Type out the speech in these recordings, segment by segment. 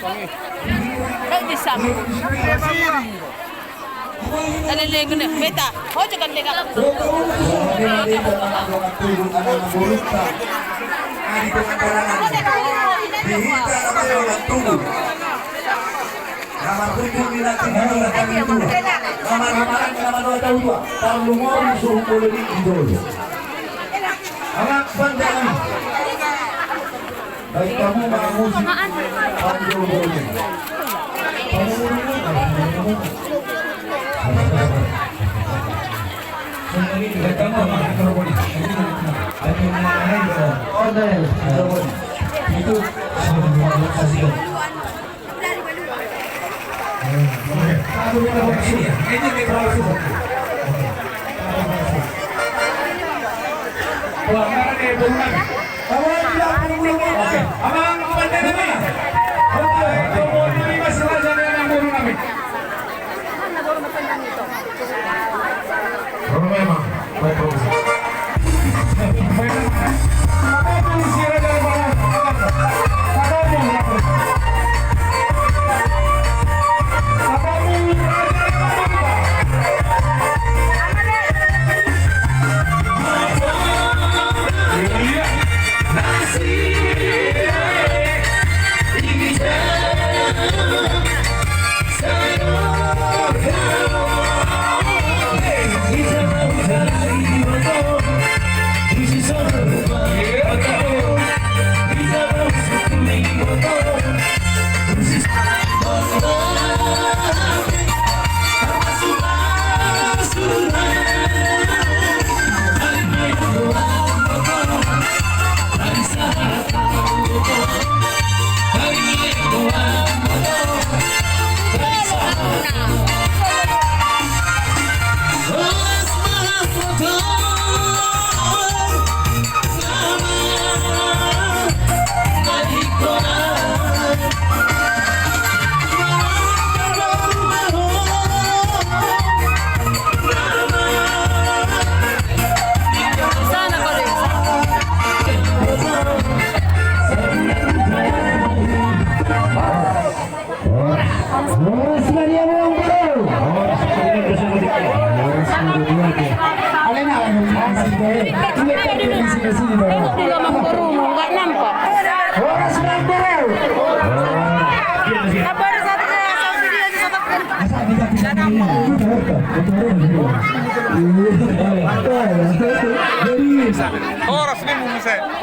Kayak bisa. Naliligo na. Beta, hojo kan teka. Nama tujuh bila tinggal kami itu. Nama ramalan nama dua tahun dua. Tahun lumor suhu politik itu. Anak pandangan. Bagi kamu musik. Itu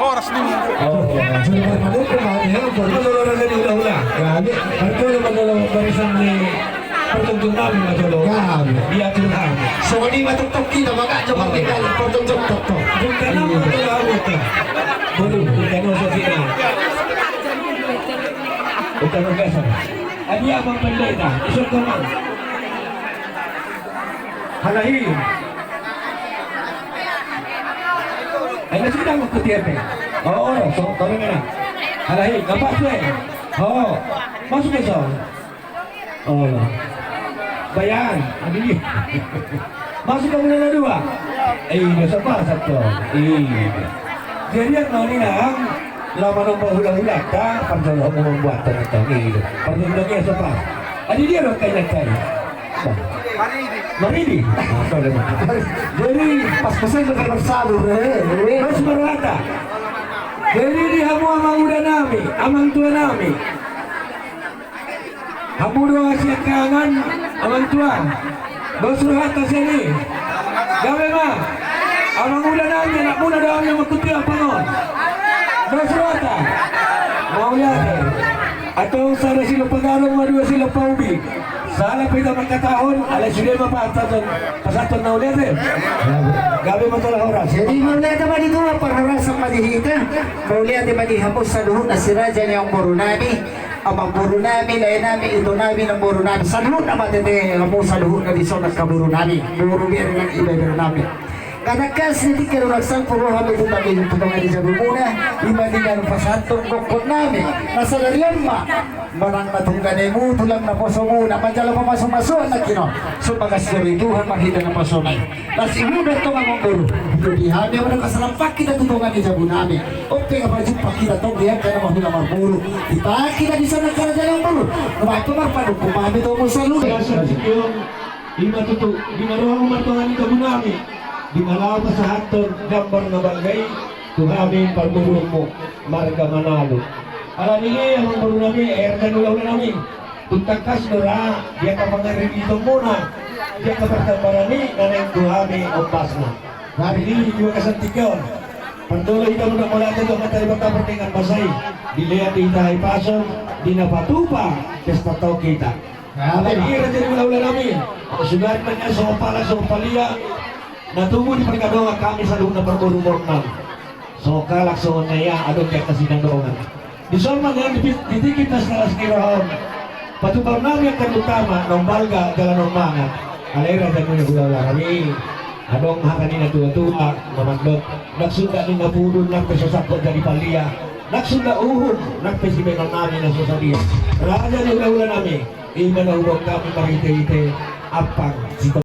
Horas ni mo. So ini matutok kita maka coba tinggal potong-potong tok. Bukan apa itu. Belum bukan sosina. Bukan biasa. Ani abang pendeta, isok kaman. Halahin. Ay nasidang mo kutiyepe. Oo, so kami na. Halahin, kapas mo eh. Oo, masuk ka sa. Oo. Bayan, adi. Masuk ka muna na dua. Ay, nasa pa, satu. Jadi yang mau ni lang, lama nang hula-hula ka, pansalo mo membuat tanah ini. Pansalo siapa? Adi dia orang kaya-kaya. Maridi. Jadi pas-pasan dengan bersatu, mas berwata. Jadi di hamu amang muda nami, amang tua nami. Hamu doa siap kangen, amang tua. Bersurat sini. Gawe mah. Amang muda nami, anak muda doa yang mengikuti apa non? Bersurat. Mau lihat? Atau sana sila pengarong madua sila paubi. Salah kita magkataon, alas yun yung mapatatan pasaton na ulit eh. Gabi mo ito lang oras. Jadi maulihat apa dito parharas sa madihita. Maulihat di madihapos sa duhon na si Raja niyang Borunami. Amang Borunami, lain namin, ito namin ang Borunami. Sa duhon naman din ang sa duhon na diso nagkaborunami. Borunami ng iba namin. Kanakas ni Tikero Raksang puro kami ito tabi yung tulungan ni Jabu muna. Ibalikan pa sa atong kokot namin. Nasa lariyan ma. Marang matungganay mo, tulang na poso muna. Madala pa masumasuan na kino. So pagkasirituhan makita na poso mo. Tapos imunod ito nga mong guru. Dihami mo na kasalampak kita tulungan ni Jabu namin. O pinga pa dyan pakita ito. Biyan ka na mahula magburo. Ipaki na di sa nagkaradyan ang guru. Namay pumarpano kumamit mo sa lugar. Sa sikyon, di matuto, di maruhang martuhan ni Kabunami. Di malaw pa sa hatod, gambar na bagay, tuhamin pagmulong mo, marga manalo. Alam niya, ang mga namin, erdan ulaw na namin. Tuntagkas nura, diya ka pangarin dito muna. Diya ka pertambarani, nanay tuhamin o pas na. Sabi ni, di ka santikyon. Pantuloy ka muna mula ito, matay bata pertingan basay. Dilihat kita ay pasok, di napatupa, kes pataw kita. Alam niya, erdan ulaw na namin. Ang sugat man niya, sa opala, sa opaliya, natubo di pagkadongan kami sa luna perburumor nam. So kalak so naya adong kaya kasi nandongan. Di solman yan ditikit na sa skirahon. Patubaw namin ang kanutama ng balga galanong mga. Alera dyan mo yung kami. Adong hakanin na tuwa-tuwa mamandot. Nagsunda ni napudon ng pesosakot dari palia. Nagsunda uhod ng pesimen ng namin na sosaliya. Raja ni ulaula namin. Iman na urong kami marite-ite. Apang sito.